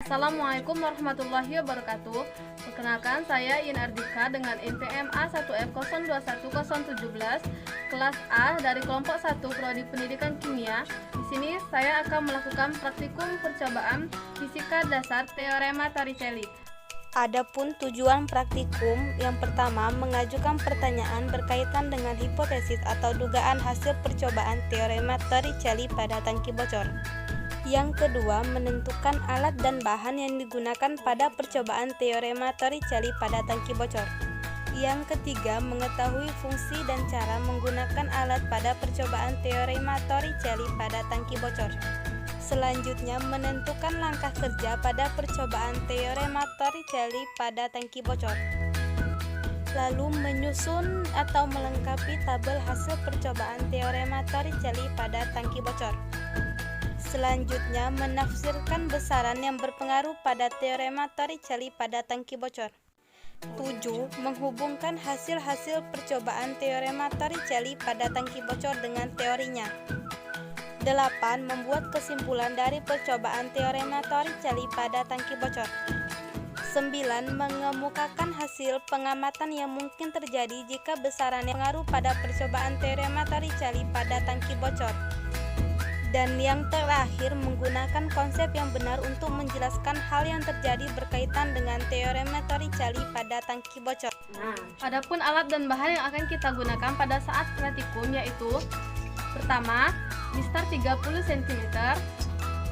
Assalamualaikum warahmatullahi wabarakatuh. Perkenalkan, saya In Ardika dengan NPM A1F021017 kelas A dari kelompok 1 Prodi Pendidikan Kimia. Di sini saya akan melakukan praktikum percobaan fisika dasar teorema Torricelli. Adapun tujuan praktikum, yang pertama mengajukan pertanyaan berkaitan dengan hipotesis atau dugaan hasil percobaan teorema Torricelli pada tangki bocor. Yang kedua, menentukan alat dan bahan yang digunakan pada percobaan teorema Torricelli pada tangki bocor. Yang ketiga, mengetahui fungsi dan cara menggunakan alat pada percobaan teorema Torricelli pada tangki bocor. Selanjutnya, menentukan langkah kerja pada percobaan teorema Torricelli pada tangki bocor. Lalu menyusun atau melengkapi tabel hasil percobaan teorema Torricelli pada tangki bocor. Selanjutnya, menafsirkan besaran yang berpengaruh pada teorema Torricelli pada tangki bocor. 7. Menghubungkan hasil-hasil percobaan teorema Torricelli pada tangki bocor dengan teorinya. 8. Membuat kesimpulan dari percobaan teorema Torricelli pada tangki bocor. 9. Mengemukakan hasil pengamatan yang mungkin terjadi jika besaran yang berpengaruh pada percobaan teorema Torricelli pada tangki bocor. Dan yang terakhir, menggunakan konsep yang benar untuk menjelaskan hal yang terjadi berkaitan dengan teorema Torricelli pada tangki bocor. Adapun alat dan bahan yang akan kita gunakan pada saat praktikum yaitu: pertama, mistar 30 cm.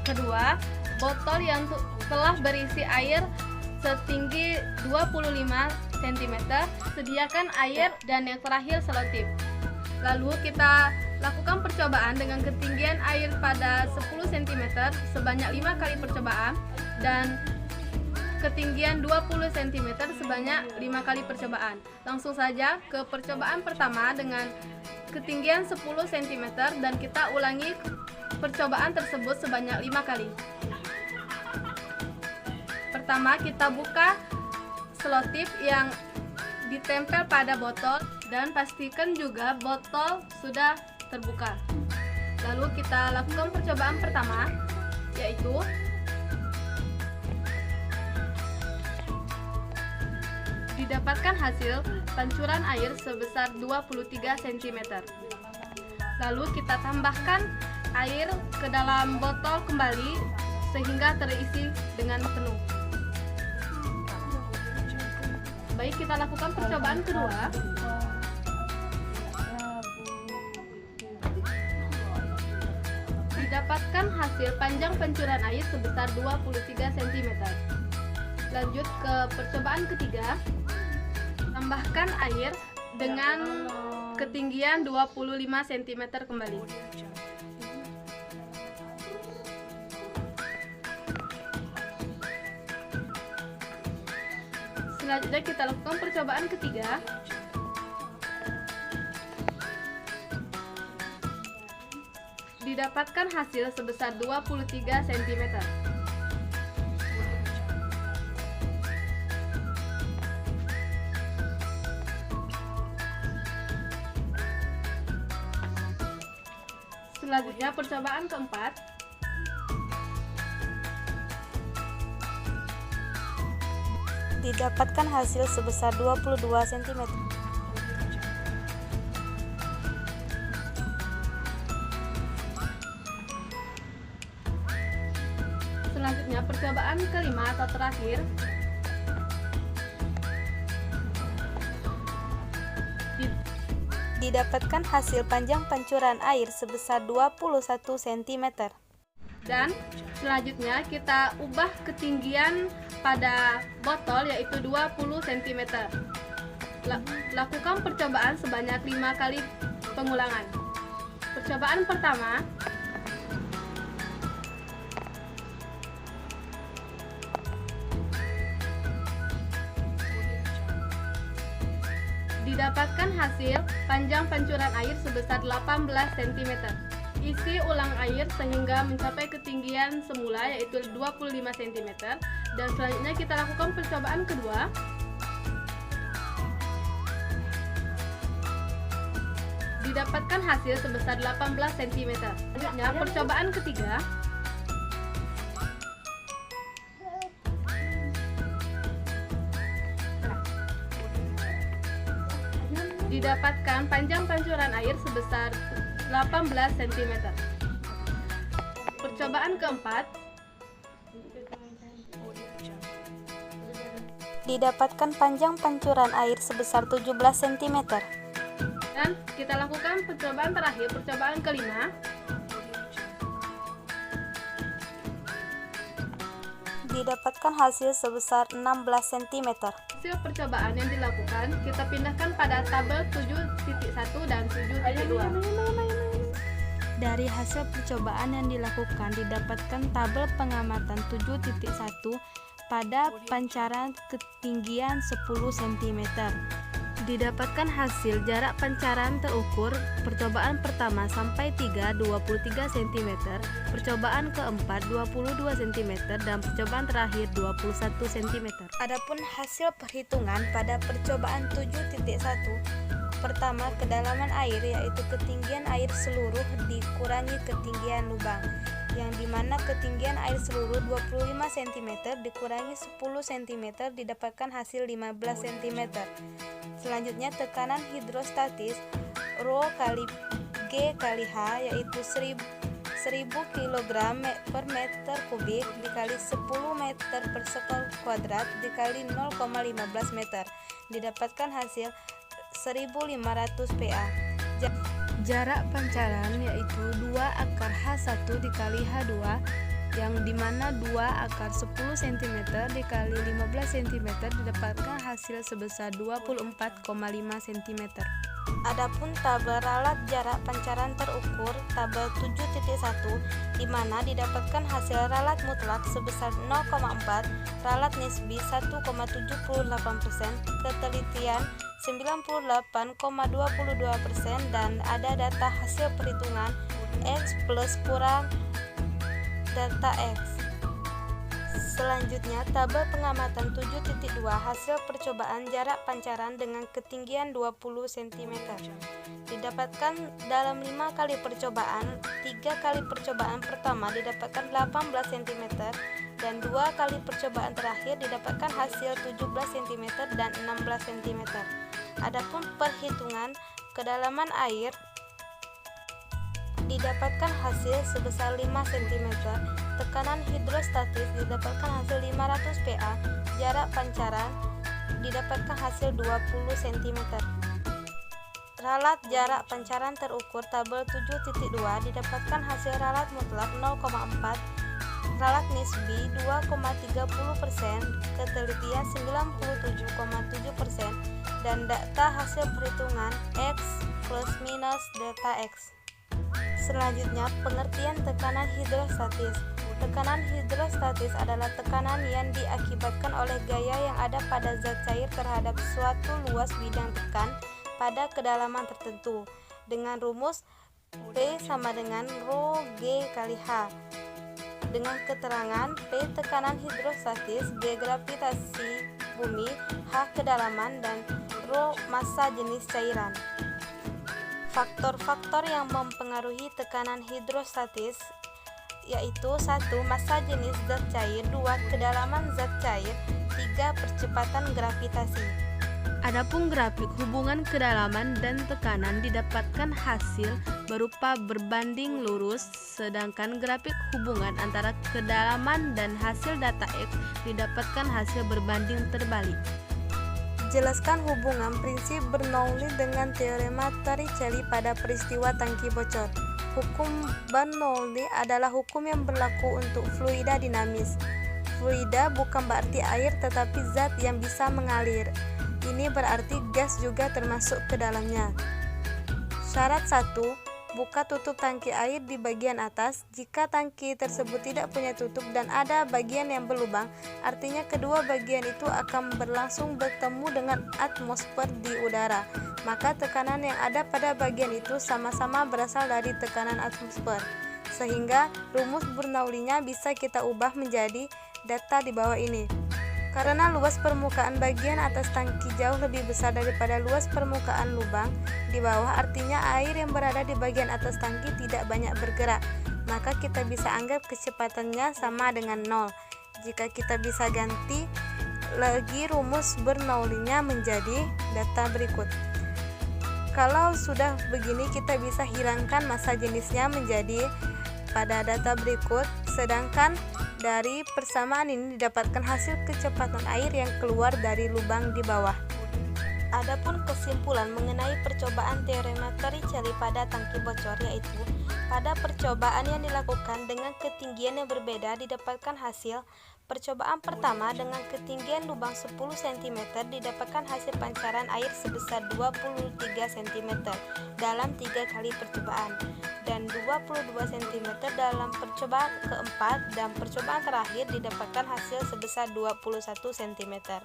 Kedua, botol yang telah berisi air setinggi 25 cm. Sediakan air, dan yang terakhir selotip. Lalu kita lakukan percobaan dengan ketinggian air pada 10 cm sebanyak 5 kali percobaan dan ketinggian 20 cm sebanyak 5 kali percobaan. Langsung saja ke percobaan pertama dengan ketinggian 10 cm dan kita ulangi percobaan tersebut sebanyak 5 kali. Pertama, kita buka selotip yang ditempel pada botol dan pastikan juga botol sudah terbuka. Lalu kita lakukan percobaan pertama, yaitu didapatkan hasil pancuran air sebesar 23 cm. Lalu kita tambahkan air ke dalam botol kembali sehingga terisi dengan penuh. Baik, kita lakukan percobaan kedua. Didapatkan hasil panjang pancuran air sebesar 23 cm. Lanjut ke percobaan ketiga. Tambahkan air dengan ketinggian 25 cm kembali. Selanjutnya kita lakukan percobaan ketiga. Didapatkan hasil sebesar 23 cm. Selanjutnya percobaan keempat. Didapatkan hasil sebesar 22 cm. Selanjutnya percobaan kelima atau terakhir. Didapatkan hasil panjang pancuran air sebesar 21 cm. Dan selanjutnya kita ubah ketinggian pada botol yaitu 20 cm. Lakukan percobaan sebanyak 5 kali pengulangan. Percobaan pertama. Didapatkan hasil panjang pancuran air sebesar 18 cm. Isi ulang air sehingga mencapai ketinggian semula yaitu 25 cm. Dan selanjutnya kita lakukan percobaan kedua. Didapatkan hasil sebesar 18 cm. Selanjutnya percobaan ketiga. didapatkan panjang pancuran air sebesar 18 cm. Percobaan keempat, didapatkan panjang pancuran air sebesar 17 cm. dan kita lakukan percobaan terakhir, percobaan kelima. Didapatkan hasil sebesar 16 cm. Hasil percobaan yang dilakukan kita pindahkan pada tabel 7.1 dan 7.2. Dari hasil percobaan yang dilakukan didapatkan tabel pengamatan 7.1 pada pancaran ketinggian 10 cm. Didapatkan hasil jarak pancaran terukur percobaan pertama sampai 3 23 cm, percobaan keempat 22 cm, dan percobaan terakhir 21 cm. Adapun hasil perhitungan pada percobaan 7.1, pertama kedalaman air yaitu ketinggian air seluruh dikurangi ketinggian lubang, yang dimana ketinggian air seluruh 25 cm dikurangi 10 cm didapatkan hasil 15 cm. Selanjutnya tekanan hidrostatis Rho kali G kali H yaitu 1000 kg per meter kubik dikali 10 meter per sektor kuadrat dikali 0,15 meter didapatkan hasil 1500 PA. Jarak pancaran yaitu 2 akar H1 dikali H2 yang dimana 2 akar 10 cm dikali 15 cm didapatkan hasil sebesar 24,5 cm. Adapun tabel ralat jarak pancaran terukur tabel 7.1 di mana didapatkan hasil ralat mutlak sebesar 0,4, ralat nisbi 1,78%, ketelitian 98,22% dan ada data hasil perhitungan X plus kurang data X. Selanjutnya tabel pengamatan 7.2 hasil percobaan jarak pancaran dengan ketinggian 20 cm. Didapatkan dalam 5 kali percobaan, 3 kali percobaan pertama didapatkan 18 cm dan 2 kali percobaan terakhir didapatkan hasil 17 cm dan 16 cm. Adapun perhitungan kedalaman air didapatkan hasil sebesar 5 cm, tekanan hidrostatis didapatkan hasil 500 PA, jarak pancaran didapatkan hasil 20 cm. Ralat jarak pancaran terukur tabel 7.2 didapatkan hasil ralat mutlak 0,4, ralat nisbi 2,30%, ketelitian 97,7% dan data hasil perhitungan X plus minus delta X. Selanjutnya, pengertian tekanan hidrostatis. Tekanan hidrostatis adalah tekanan yang diakibatkan oleh gaya yang ada pada zat cair terhadap suatu luas bidang tekan pada kedalaman tertentu dengan rumus P sama dengan Rho G kali H dengan keterangan P tekanan hidrostatis, G gravitasi bumi, H kedalaman, dan Rho massa jenis cairan. Faktor-faktor yang mempengaruhi tekanan hidrostatis yaitu 1. Massa jenis zat cair, 2. Kedalaman zat cair, 3. Percepatan gravitasi. Adapun grafik hubungan kedalaman dan tekanan didapatkan hasil berupa berbanding lurus, sedangkan grafik hubungan antara kedalaman dan hasil data X didapatkan hasil berbanding terbalik. Jelaskan hubungan prinsip Bernoulli dengan teorema Torricelli pada peristiwa tangki bocor. Hukum Bernoulli adalah hukum yang berlaku untuk fluida dinamis. Fluida bukan berarti air tetapi zat yang bisa mengalir. Ini berarti gas juga termasuk ke dalamnya. Syarat 1. Buka tutup tangki air di bagian atas. Jika tangki tersebut tidak punya tutup dan ada bagian yang berlubang, artinya kedua bagian itu akan berlangsung bertemu dengan atmosfer di udara. Maka tekanan yang ada pada bagian itu sama-sama berasal dari tekanan atmosfer. Sehingga rumus Bernoulli-nya bisa kita ubah menjadi data di bawah ini. Karena luas permukaan bagian atas tangki jauh lebih besar daripada luas permukaan lubang di bawah, artinya air yang berada di bagian atas tangki tidak banyak bergerak, maka kita bisa anggap kecepatannya sama dengan 0. Jika kita bisa ganti lagi rumus Bernoulli-nya menjadi data berikut. Kalau sudah begini, kita bisa hilangkan massa jenisnya menjadi pada data berikut. Sedangkan dari persamaan ini didapatkan hasil kecepatan air yang keluar dari lubang di bawah. Adapun kesimpulan mengenai percobaan teorema Torricelli pada tangki bocor, yaitu pada percobaan yang dilakukan dengan ketinggian yang berbeda didapatkan hasil. Percobaan pertama dengan ketinggian lubang 10 cm didapatkan hasil pancaran air sebesar 23 cm dalam 3 kali percobaan, dan 22 cm dalam percobaan keempat, dan percobaan terakhir didapatkan hasil sebesar 21 cm.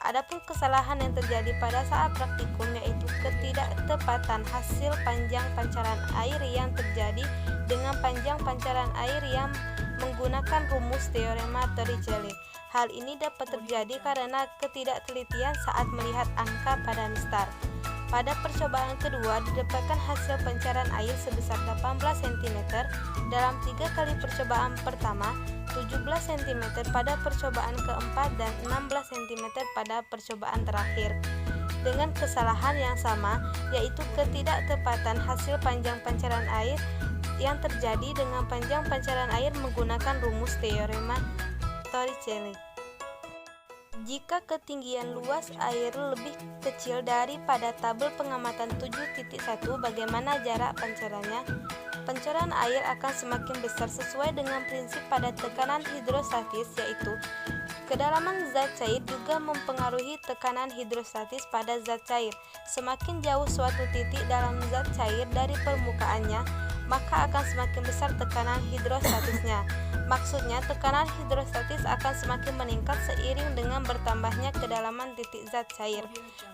Adapun kesalahan yang terjadi pada saat praktikum, yaitu ketidaktepatan hasil panjang pancaran air yang terjadi dengan panjang pancaran air yang menggunakan rumus teorema Torricelli. Hal ini dapat terjadi karena ketidaktelitian saat melihat angka pada mistar. Pada percobaan kedua didapatkan hasil pancaran air sebesar 18 cm dalam 3 kali percobaan pertama, 17 cm pada percobaan keempat, dan 16 cm pada percobaan terakhir. Dengan kesalahan yang sama, yaitu ketidaktepatan hasil panjang pancaran air yang terjadi dengan panjang pancaran air menggunakan rumus teorema Torricelli. Jika ketinggian luas air lebih kecil daripada tabel pengamatan 7.1, bagaimana jarak pancarannya? Pancaran air akan semakin besar sesuai dengan prinsip pada tekanan hidrostatis, yaitu kedalaman zat cair juga mempengaruhi tekanan hidrostatis pada zat cair. Semakin jauh suatu titik dalam zat cair dari permukaannya, maka akan semakin besar tekanan hidrostatisnya. Maksudnya, tekanan hidrostatis akan semakin meningkat seiring dengan bertambahnya kedalaman titik zat cair.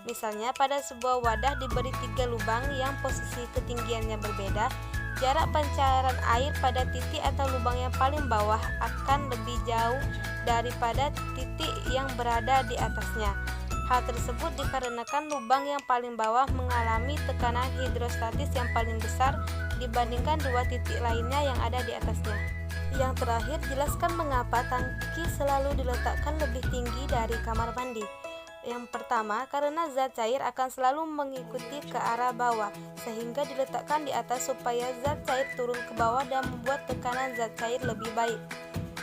Misalnya, pada sebuah wadah diberi 3 lubang yang posisi ketinggiannya berbeda, jarak pancaran air pada titik atau lubang yang paling bawah akan lebih jauh daripada titik yang berada di atasnya. Hal tersebut dikarenakan lubang yang paling bawah mengalami tekanan hidrostatis yang paling besar dibandingkan 2 titik lainnya yang ada di atasnya. Yang terakhir, jelaskan mengapa tangki selalu diletakkan lebih tinggi dari kamar mandi. Yang pertama, karena zat cair akan selalu mengikuti ke arah bawah, sehingga diletakkan di atas supaya zat cair turun ke bawah dan membuat tekanan zat cair lebih baik.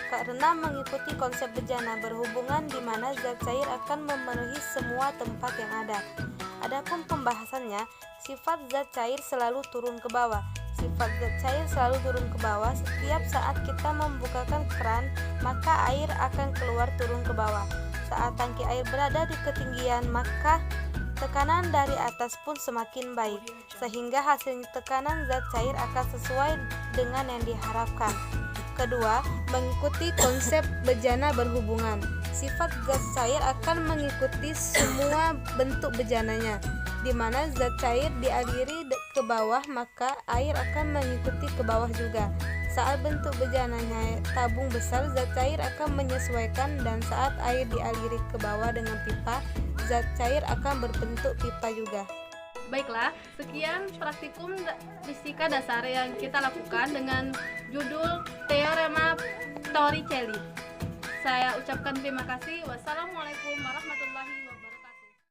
Karena mengikuti konsep bejana berhubungan di mana zat cair akan memenuhi semua tempat yang ada. Adapun pembahasannya, sifat zat cair selalu turun ke bawah. Sifat zat cair selalu turun ke bawah. Setiap saat kita membukakan keran, maka air akan keluar turun ke bawah. Saat tangki air berada di ketinggian, maka tekanan dari atas pun semakin baik, sehingga hasil tekanan zat cair akan sesuai dengan yang diharapkan. Kedua, mengikuti konsep bejana berhubungan. Sifat zat cair akan mengikuti semua bentuk bejananya. Di mana zat cair dialiri ke bawah, maka air akan mengikuti ke bawah juga. Saat bentuk bejananya tabung besar, zat cair akan menyesuaikan, dan saat air dialiri ke bawah dengan pipa, zat cair akan berbentuk pipa juga. Baiklah, sekian praktikum fisika dasar yang kita lakukan dengan judul Teorema Torricelli. Saya ucapkan terima kasih. Wassalamualaikum warahmatullahi wabarakatuh.